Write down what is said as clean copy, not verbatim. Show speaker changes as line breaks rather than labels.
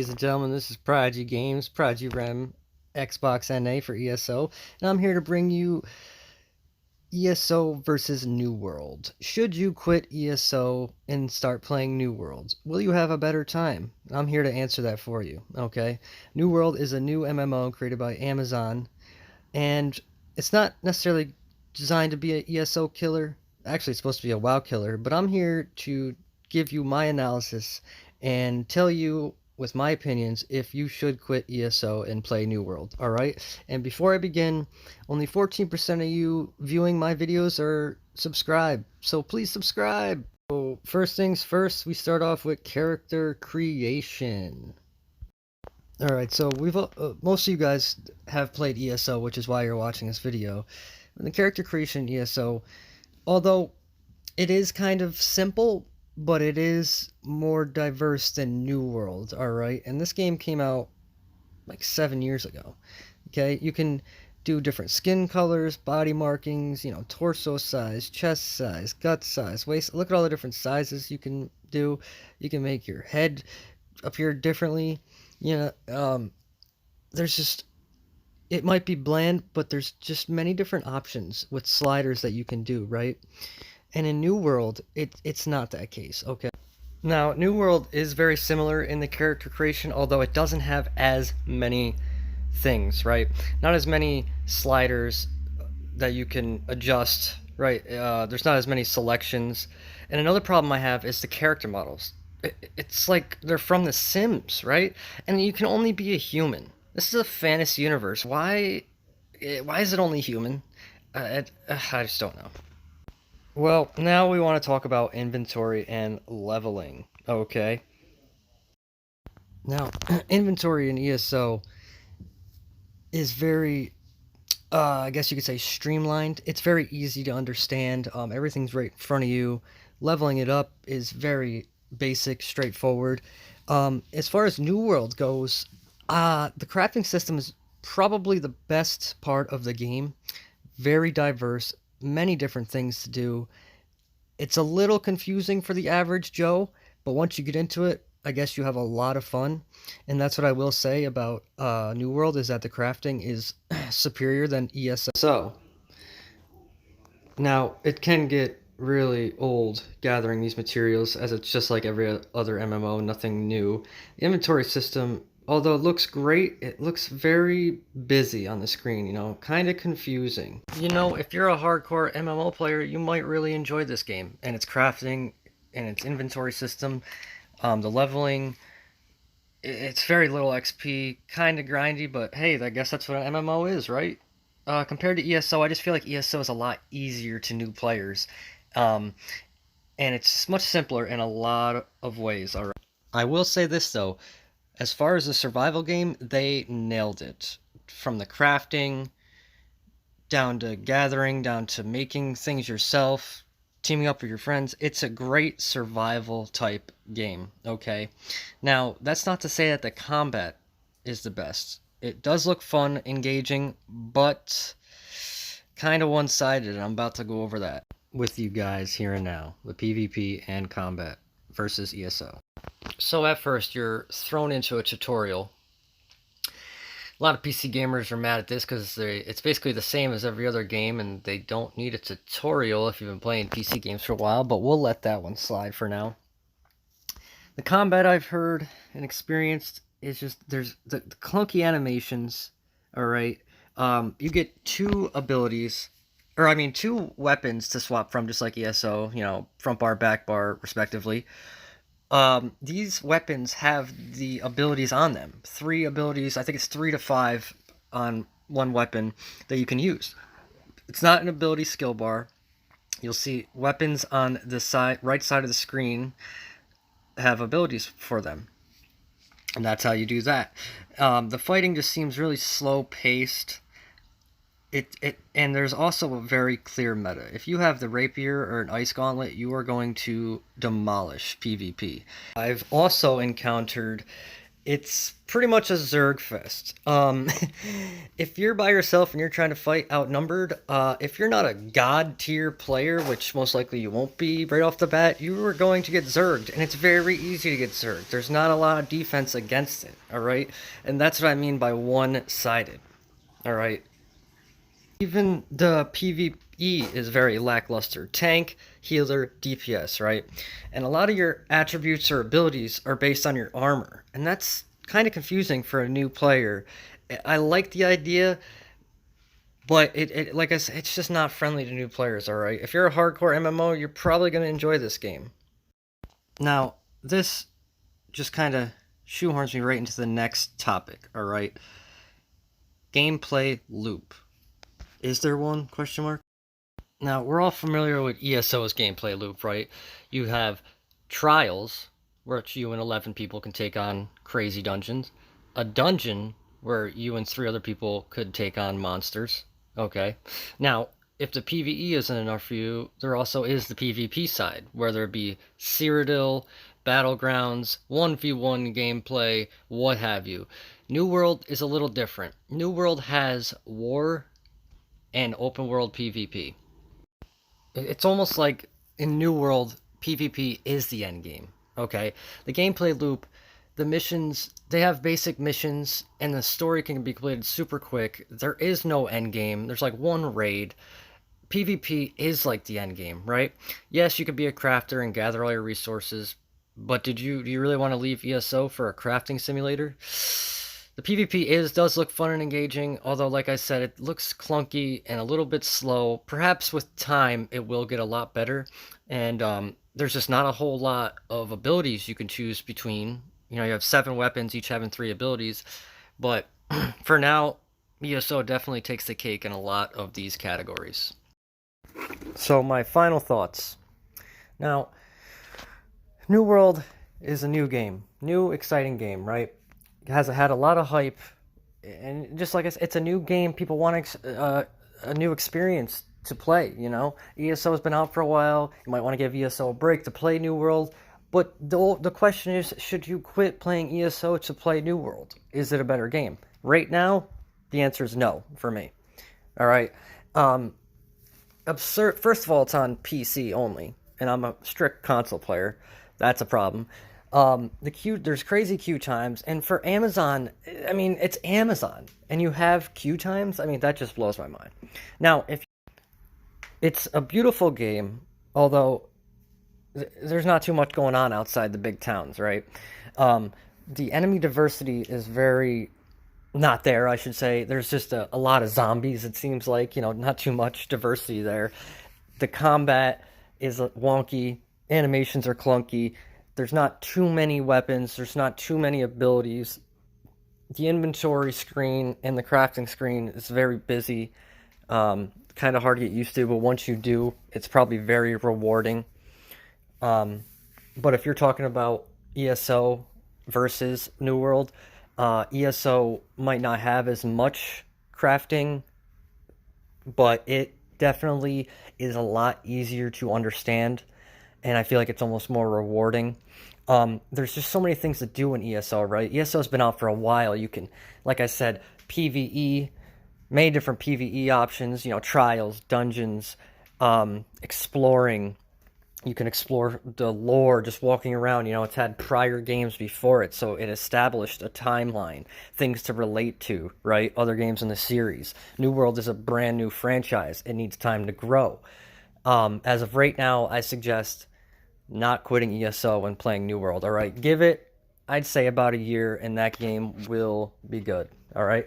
ladies and gentlemen, this is Prodigy Games, Prodigy Rem, Xbox NA for ESO, and I'm here to bring you ESO versus New World. Should you quit ESO and start playing New World? Will you have a better time? I'm here to answer that for you, okay? New World is a new MMO created by Amazon, and it's not necessarily designed to be an ESO killer. Actually, it's supposed to be a WoW killer, but I'm here to give you my analysis and tell you with my opinions if you should quit ESO and play New World, alright? And before I begin, only 14% of you viewing my videos are subscribed, so please subscribe! So first things first, we start off with character creation. Alright, so most of you guys have played ESO, which is why you're watching this video. In the character creation ESO, although it is kind of simple, but it is more diverse than New World, alright? And this game came out like 7 years ago, okay? You can do different skin colors, body markings, torso size, chest size, gut size, waist. Look at all the different sizes you can do. You can make your head appear differently. There's just, it might be bland, but there's just many different options with sliders that you can do, right? And in New World, it's not that case, okay? Now, New World is very similar in the character creation, although it doesn't have as many things, right? Not as many sliders that you can adjust, right? There's not as many selections. And another problem I have is the character models. It's like they're from The Sims, right? And you can only be a human. This is a fantasy universe. Why is it only human? I just don't know. Well, now we want to talk about inventory and leveling, okay? Now, inventory in ESO is very, I guess you could say streamlined. It's very easy to understand. Everything's right in front of you. Leveling it up is very basic, straightforward. As far as New World goes, the crafting system is probably the best part of the game. Very diverse, many different things to do. It's a little confusing for the average Joe, but once you get into it, I guess you have a lot of fun. And that's what I will say about New World, is that the crafting is superior than ESO. So, now it can get really old gathering these materials, as it's just like every other MMO, nothing new. The inventory system, although it looks great, it looks very busy on the screen, kind of confusing. If you're a hardcore MMO player, you might really enjoy this game, and its crafting, and its inventory system, the leveling. It's very little XP, kind of grindy, but hey, I guess that's what an MMO is, right? Compared to ESO, I just feel like ESO is a lot easier to new players. And it's much simpler in a lot of ways, alright? I will say this, though. As far as the survival game, they nailed it. From the crafting, down to gathering, down to making things yourself, teaming up with your friends. It's a great survival type game, okay? Now, that's not to say that the combat is the best. It does look fun, engaging, but kind of one-sided, and I'm about to go over that with you guys here and now, the PvP and combat versus ESO. So at first, you're thrown into a tutorial. A lot of PC gamers are mad at this because it's basically the same as every other game, and they don't need a tutorial if you've been playing PC games for a while, but we'll let that one slide for now. The combat I've heard and experienced is just, there's the clunky animations, alright? You get two weapons to swap from, just like ESO, front bar, back bar, respectively. These weapons have the abilities on them. 3 abilities, I think it's 3 to 5 on one weapon that you can use. It's not an ability skill bar. You'll see weapons on the right side of the screen have abilities for them. And that's how you do that. The fighting just seems really slow-paced. And there's also a very clear meta. If you have the rapier or an ice gauntlet, you are going to demolish PvP. I've also encountered It's pretty much a Zerg fest. If you're by yourself and you're trying to fight outnumbered, if you're not a god tier player, which most likely you won't be right off the bat, you are going to get Zerged, and it's very easy to get Zerged. There's not a lot of defense against it, alright? And that's what I mean by one-sided, alright? Even the PvE is very lackluster. Tank, healer, DPS, right? And a lot of your attributes or abilities are based on your armor. And that's kind of confusing for a new player. I like the idea, but like I said, it's just not friendly to new players, alright? If you're a hardcore MMO, you're probably going to enjoy this game. Now, this just kind of shoehorns me right into the next topic, alright? Gameplay loop. Is there one? Question mark. Now, we're all familiar with ESO's gameplay loop, right? You have trials, which you and 11 people can take on crazy dungeons. A dungeon, where you and 3 other people could take on monsters. Okay. Now, if the PvE isn't enough for you, there also is the PvP side, whether it be Cyrodiil, Battlegrounds, 1v1 gameplay, what have you. New World is a little different. New World has war and open world PvP. It's almost like in New World, PvP is the end game. Okay, the gameplay loop, the missions, they have basic missions, and the story can be completed super quick. There is no end game. There's like one raid. PvP is like the end game, right? Yes, you could be a crafter and gather all your resources, but do you really want to leave ESO for a crafting simulator? The PvP does look fun and engaging, although like I said, it looks clunky and a little bit slow. Perhaps with time it will get a lot better, and there's just not a whole lot of abilities you can choose between. You know, you have 7 weapons, each having 3 abilities, but for now, ESO definitely takes the cake in a lot of these categories. So my final thoughts. Now, New World is a new game, new exciting game, right? It has had a lot of hype, and just like I said, it's a new game. People want a new experience to play. You know, ESO has been out for a while. You might want to give ESO a break to play New World. But the question is, should you quit playing ESO to play New World? Is it a better game? Right now, the answer is no for me. All right. Absurd. First of all, it's on PC only, and I'm a strict console player. That's a problem. There's crazy queue times, and for Amazon, I mean, it's Amazon, and you have queue times. I mean, that just blows my mind. Now, if it's a beautiful game, although there's not too much going on outside the big towns, right? The enemy diversity is very not there, I should say. There's just a lot of zombies, it seems like, you know, not too much diversity there. The combat is wonky, animations are clunky, there's not too many weapons, there's not too many abilities. The inventory screen and the crafting screen is very busy, kind of hard to get used to, but once you do, it's probably very rewarding. But if you're talking about ESO versus New World, ESO might not have as much crafting, but it definitely is a lot easier to understand, and I feel like it's almost more rewarding. There's just so many things to do in ESO, right? ESO's been out for a while. You can, like I said, PvE, many different PvE options, you know, trials, dungeons, exploring. You can explore the lore just walking around. You know, it's had prior games before it, so it established a timeline, things to relate to, right? Other games in the series. New World is a brand new franchise. It needs time to grow. As of right now, I suggest not quitting ESO and playing New World, all right? Give it, I'd say, about a year, and that game will be good, all right?